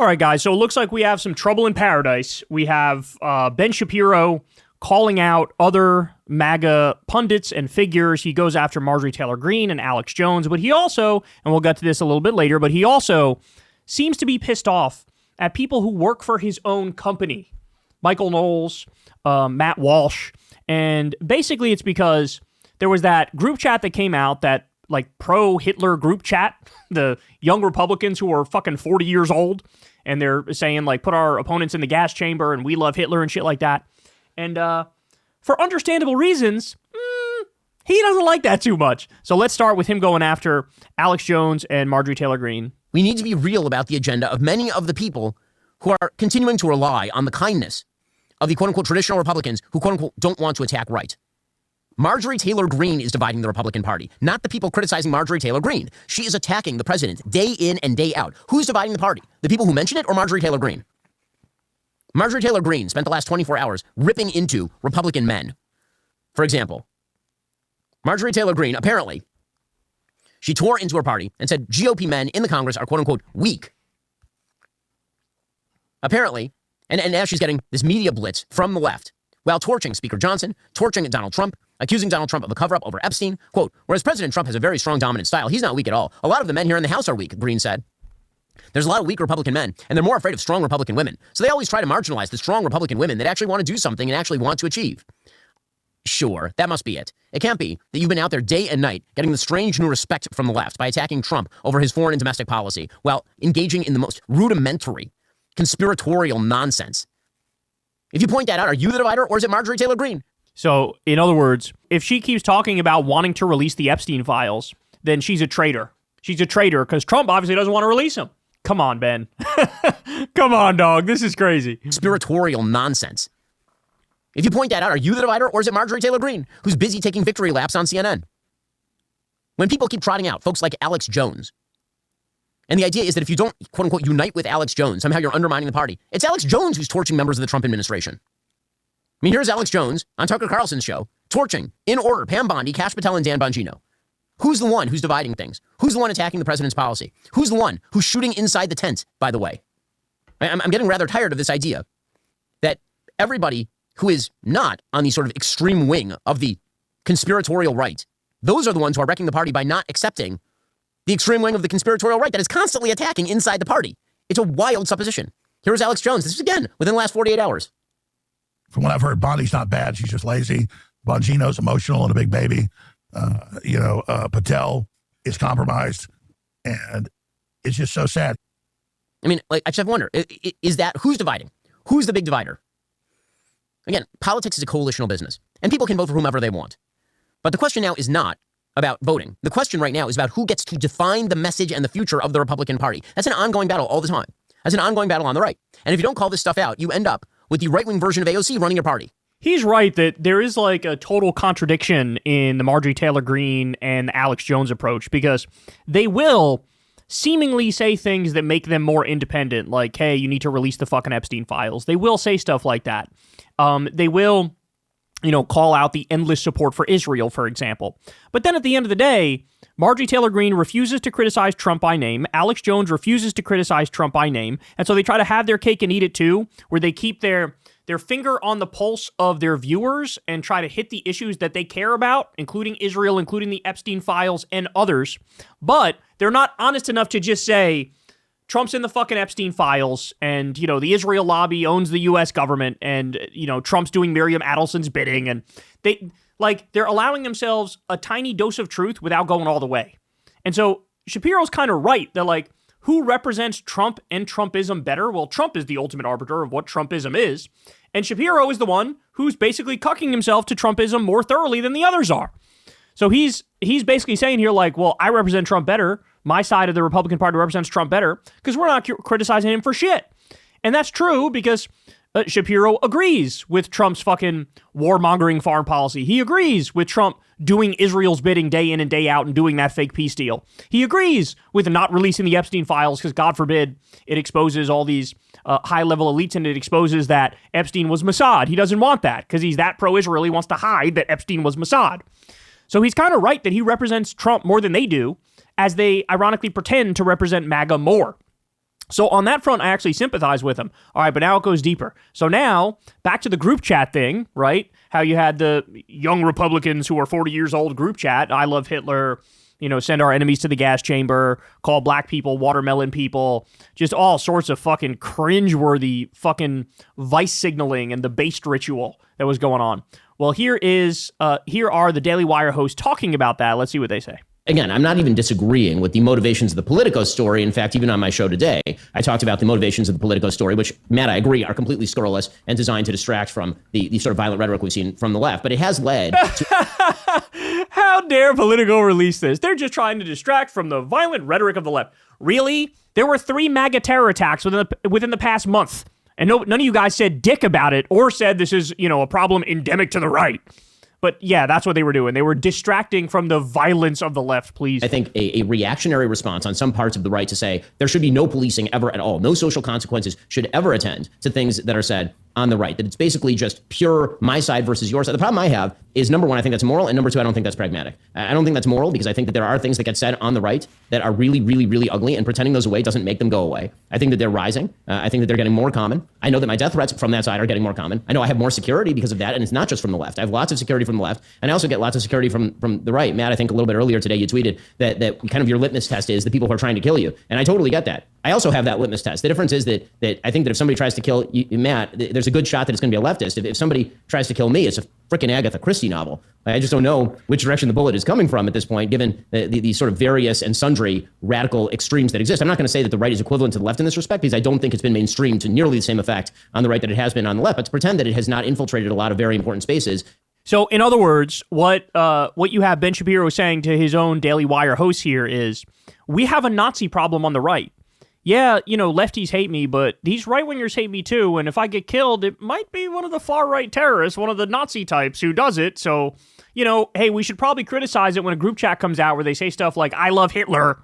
All right, guys, so it looks like we have some trouble in paradise. We have Ben Shapiro calling out other MAGA pundits and figures. He goes after Marjorie Taylor Greene and Alex Jones, but he also, and we'll get to this a little bit later, but he also seems to be pissed off at people who work for his own company. Michael Knowles, Matt Walsh, and basically it's because there was that group chat that came out, that like pro-Hitler group chat, the young Republicans who are fucking 40 years old, and they're saying like, put our opponents in the gas chamber and we love Hitler and shit like that. And for understandable reasons, he doesn't like that too much. So let's start with him going after Alex Jones and Marjorie Taylor Greene. We need to be real about the agenda of many of the people who are continuing to rely on the kindness of the quote-unquote traditional Republicans who quote-unquote don't want to attack right. Marjorie Taylor Greene is dividing the Republican Party, not the people criticizing Marjorie Taylor Greene. She is attacking the president day in and day out. Who's dividing the party? The people who mention it or Marjorie Taylor Greene? Marjorie Taylor Greene spent the last 24 hours ripping into Republican men. For example, Marjorie Taylor Greene, apparently, she tore into her party and said GOP men in the Congress are quote-unquote weak. Apparently, and now she's getting this media blitz from the left, while torching Speaker Johnson, torching Donald Trump, accusing Donald Trump of a cover-up over Epstein. Quote, whereas President Trump has a very strong dominant style, he's not weak at all. A lot of the men here in the House are weak, Greene said. There's a lot of weak Republican men, and they're more afraid of strong Republican women. So they always try to marginalize the strong Republican women that actually want to do something and actually want to achieve. Sure, that must be it. It can't be that you've been out there day and night getting the strange new respect from the left by attacking Trump over his foreign and domestic policy while engaging in the most rudimentary, conspiratorial nonsense. If you point that out, are you the divider or is it Marjorie Taylor Greene? So, in other words, if she keeps talking about wanting to release the Epstein files, then she's a traitor. She's a traitor because Trump obviously doesn't want to release them. Come on, Ben. Come on, dog. This is crazy. Conspiratorial nonsense. If you point that out, are you the divider or is it Marjorie Taylor Greene, who's busy taking victory laps on CNN? When people keep trotting out folks like Alex Jones, and the idea is that if you don't, quote unquote, unite with Alex Jones, somehow you're undermining the party. It's Alex Jones who's torching members of the Trump administration. I mean, here's Alex Jones on Tucker Carlson's show, torching, in order, Pam Bondi, Kash Patel, and Dan Bongino. Who's the one who's dividing things? Who's the one attacking the president's policy? Who's the one who's shooting inside the tent, by the way? I'm getting rather tired of this idea that everybody who is not on the sort of extreme wing of the conspiratorial right, those are the ones who are wrecking the party by not accepting the extreme wing of the conspiratorial right that is constantly attacking inside the party. It's a wild supposition. Here's Alex Jones. This is, again, within the last 48 hours. From what I've heard, Bondi's not bad. She's just lazy. Bongino's emotional and a big baby. Patel is compromised. And it's just so sad. I mean, like, I just have to wonder, is that, who's dividing? Who's the big divider? Again, politics is a coalitional business, and people can vote for whomever they want. But the question now is not about voting. The question right now is about who gets to define the message and the future of the Republican Party. That's an ongoing battle all the time. That's an ongoing battle on the right. And if you don't call this stuff out, you end up with the right-wing version of AOC running your party. He's right that there is like a total contradiction in the Marjorie Taylor Greene and the Alex Jones approach, because they will seemingly say things that make them more independent, like, hey, you need to release the fucking Epstein files. They will say stuff like that. They will, call out the endless support for Israel, for example. But then at the end of the day, Marjorie Taylor Greene refuses to criticize Trump by name. Alex Jones refuses to criticize Trump by name. And so they try to have their cake and eat it too, where they keep their finger on the pulse of their viewers and try to hit the issues that they care about, including Israel, including the Epstein files and others. But they're not honest enough to just say, Trump's in the fucking Epstein files, and, the Israel lobby owns the U.S. government, and, Trump's doing Miriam Adelson's bidding, and they're allowing themselves a tiny dose of truth without going all the way. And so Shapiro's kind of right. They're like, who represents Trump and Trumpism better? Well, Trump is the ultimate arbiter of what Trumpism is, and Shapiro is the one who's basically cucking himself to Trumpism more thoroughly than the others are. So he's basically saying here, like, well, I represent Trump better. My side of the Republican Party represents Trump better because we're not criticizing him for shit. And that's true because Shapiro agrees with Trump's fucking warmongering foreign policy. He agrees with Trump doing Israel's bidding day in and day out and doing that fake peace deal. He agrees with not releasing the Epstein files because, God forbid, it exposes all these high-level elites and it exposes that Epstein was Mossad. He doesn't want that because he's that pro-Israel. He wants to hide that Epstein was Mossad. So he's kind of right that he represents Trump more than they do, as they ironically pretend to represent MAGA more. So on that front, I actually sympathize with him. All right, but now it goes deeper. So now, back to the group chat thing, right? How you had the young Republicans who are 40 years old group chat, I love Hitler, send our enemies to the gas chamber, call black people watermelon people, just all sorts of fucking cringeworthy fucking vice signaling and the based ritual that was going on. Well, here are the Daily Wire hosts talking about that. Let's see what they say. Again, I'm not even disagreeing with the motivations of the Politico story. In fact, even on my show today, I talked about the motivations of the Politico story, which, Matt, I agree, are completely scurrilous and designed to distract from the sort of violent rhetoric we've seen from the left. But it has led to... How dare Politico release this? They're just trying to distract from the violent rhetoric of the left. Really? There were 3 MAGA terror attacks within the past month, and none of you guys said dick about it or said this is, a problem endemic to the right. But yeah, that's what they were doing. They were distracting from the violence of the left, please. I think a reactionary response on some parts of the right to say there should be no policing ever at all. No social consequences should ever attend to things that are said on the right. That it's basically just pure my side versus your side. The problem I have is, number one, I think that's moral. And number two, I don't think that's pragmatic. I don't think that's moral because I think that there are things that get said on the right that are really, really, really ugly. And pretending those away doesn't make them go away. I think that they're rising. I think that they're getting more common. I know that my death threats from that side are getting more common. I know I have more security because of that. And it's not just from the left. I have lots of security from the left. And I also get lots of security from the right. Matt, I think a little bit earlier today, you tweeted that kind of your litmus test is the people who are trying to kill you. And I totally get that. I also have that litmus test. The difference is that I think that if somebody tries to kill you, Matt, there's a good shot that it's going to be a leftist. If somebody tries to kill me, it's a freaking Agatha Christie novel. I just don't know which direction the bullet is coming from at this point, given the sort of various and sundry radical extremes that exist. I'm not going to say that the right is equivalent to the left in this respect, because I don't think it's been mainstreamed to nearly the same effect on the right that it has been on the left. But to pretend that it has not infiltrated a lot of very important spaces. So, in other words, what you have Ben Shapiro saying to his own Daily Wire host here is, we have a Nazi problem on the right. Yeah, lefties hate me, but these right-wingers hate me too, and if I get killed, it might be one of the far-right terrorists, one of the Nazi types who does it, so, hey, we should probably criticize it when a group chat comes out where they say stuff like, I love Hitler.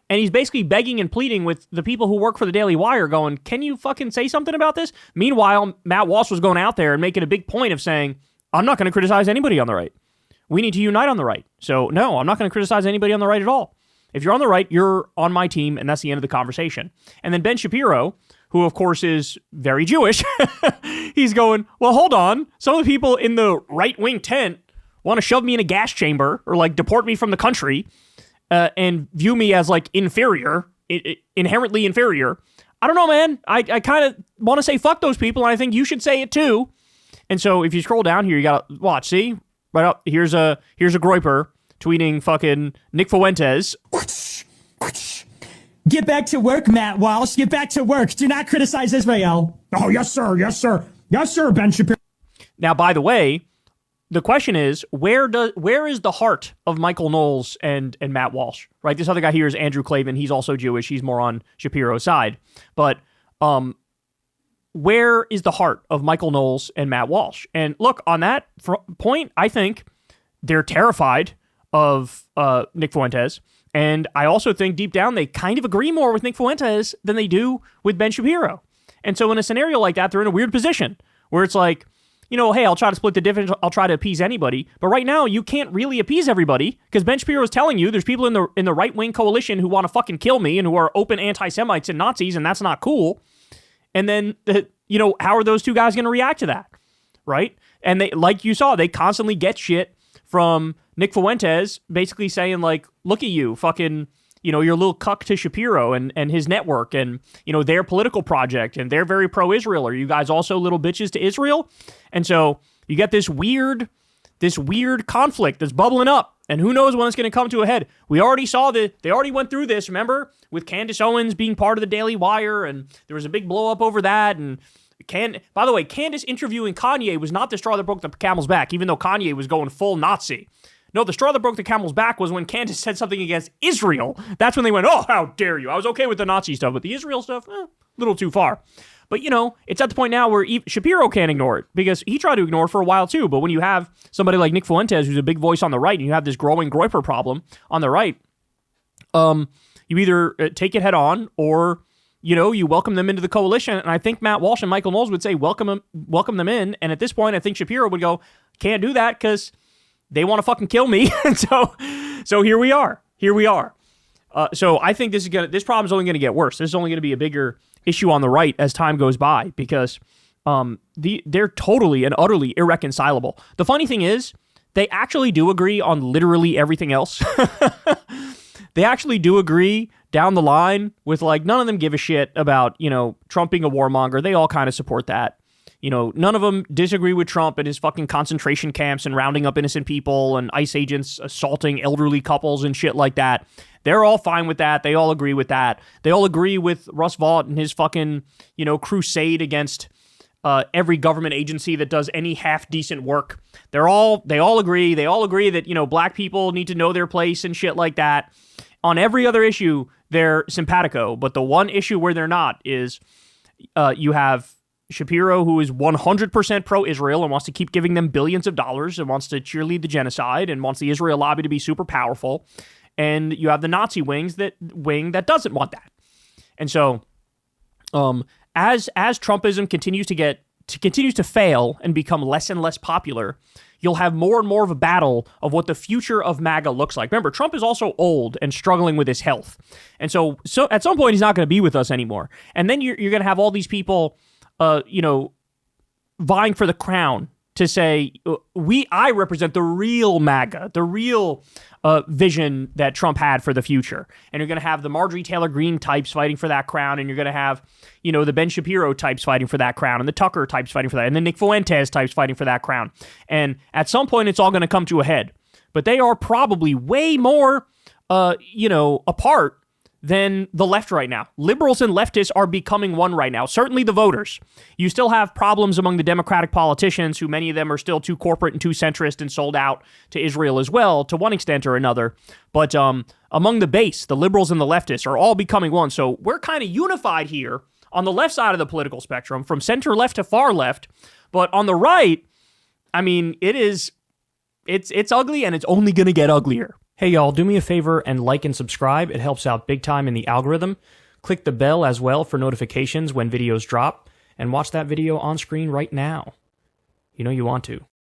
And he's basically begging and pleading with the people who work for the Daily Wire going, can you fucking say something about this? Meanwhile, Matt Walsh was going out there and making a big point of saying, I'm not going to criticize anybody on the right. We need to unite on the right. So, no, I'm not going to criticize anybody on the right at all. If you're on the right, you're on my team, and that's the end of the conversation. And then Ben Shapiro, who of course is very Jewish, he's going, well, hold on. Some of the people in the right-wing tent want to shove me in a gas chamber or deport me from the country and view me as inferior, inherently inferior. I don't know, man. I kind of want to say fuck those people, and I think you should say it too. And so if you scroll down here, you got to watch. See? Right up. Here's a Groiper tweeting fucking Nick Fuentes. Get back to work, Matt Walsh. Get back to work. Do not criticize Israel. Oh, yes, sir. Yes, sir. Yes, sir, Ben Shapiro. Now, by the way, the question is, where is the heart of Michael Knowles and Matt Walsh? Right? This other guy here is Andrew Klavan. He's also Jewish. He's more on Shapiro's side. But where is the heart of Michael Knowles and Matt Walsh? And look, on that point, I think they're terrified of Nick Fuentes. And I also think deep down they kind of agree more with Nick Fuentes than they do with Ben Shapiro. And so in a scenario like that, they're in a weird position where it's like, hey, I'll try to split the difference. I'll try to appease anybody. But right now, you can't really appease everybody because Ben Shapiro is telling you there's people in the right-wing coalition who want to fucking kill me and who are open anti-Semites and Nazis, and that's not cool. And then, how are those two guys going to react to that? Right? And they, like you saw, they constantly get shit from Nick Fuentes basically saying look at you, fucking, your little cuck to Shapiro and his network and, their political project, and they're very pro-Israel. Are you guys also little bitches to Israel? And so you get this weird conflict that's bubbling up, and who knows when it's going to come to a head. We already saw that they already went through this, remember, with Candace Owens being part of the Daily Wire, and there was a big blow up over that. And by the way, Candace interviewing Kanye was not the straw that broke the camel's back, even though Kanye was going full Nazi. No, the straw that broke the camel's back was when Candace said something against Israel. That's when they went, oh, how dare you. I was okay with the Nazi stuff, but the Israel stuff, a little too far. But, it's at the point now where Shapiro can't ignore it because he tried to ignore it for a while too. But when you have somebody like Nick Fuentes, who's a big voice on the right, and you have this growing Groiper problem on the right, you either take it head on or, you welcome them into the coalition. And I think Matt Walsh and Michael Knowles would say, welcome them in. And at this point, I think Shapiro would go, can't do that because they want to fucking kill me. And so here we are. So I think this problem is only going to get worse. This is only going to be a bigger issue on the right as time goes by because they're totally and utterly irreconcilable. The funny thing is, they actually do agree on literally everything else. They actually do agree down the line with, like, none of them give a shit about, Trump being a warmonger. They all kind of support that. None of them disagree with Trump and his fucking concentration camps and rounding up innocent people and ICE agents assaulting elderly couples and shit like that. They're all fine with that. They all agree with that. They all agree with Russ Vought and his fucking, crusade against every government agency that does any half decent work. They all agree. They all agree that, black people need to know their place and shit like that. On every other issue, they're simpatico. But the one issue where they're not is you have Shapiro, who is 100% pro-Israel and wants to keep giving them billions of dollars and wants to cheerlead the genocide and wants the Israel lobby to be super powerful. And you have the Nazi wing that doesn't want that. And so, as Trumpism continues to fail and become less and less popular, you'll have more and more of a battle of what the future of MAGA looks like. Remember, Trump is also old and struggling with his health. And so at some point, he's not going to be with us anymore. And then you're going to have all these people, vying for the crown to say, I represent the real MAGA, the real vision that Trump had for the future. And you're going to have the Marjorie Taylor Greene types fighting for that crown, and you're going to have, the Ben Shapiro types fighting for that crown, and the Tucker types fighting for that, and the Nick Fuentes types fighting for that crown. And at some point, it's all going to come to a head. But they are probably way more, apart than the left right now. Liberals and leftists are becoming one right now. Certainly the voters. You still have problems among the Democratic politicians, who many of them are still too corporate and too centrist and sold out to Israel as well, to one extent or another. But among the base, the liberals and the leftists are all becoming one. So we're kind of unified here on the left side of the political spectrum, from center left to far left. But on the right, I mean, it's ugly, and it's only going to get uglier. Hey y'all, do me a favor and like and subscribe. It helps out big time in the algorithm. Click the bell as well for notifications when videos drop, and watch that video on screen right now. You know you want to.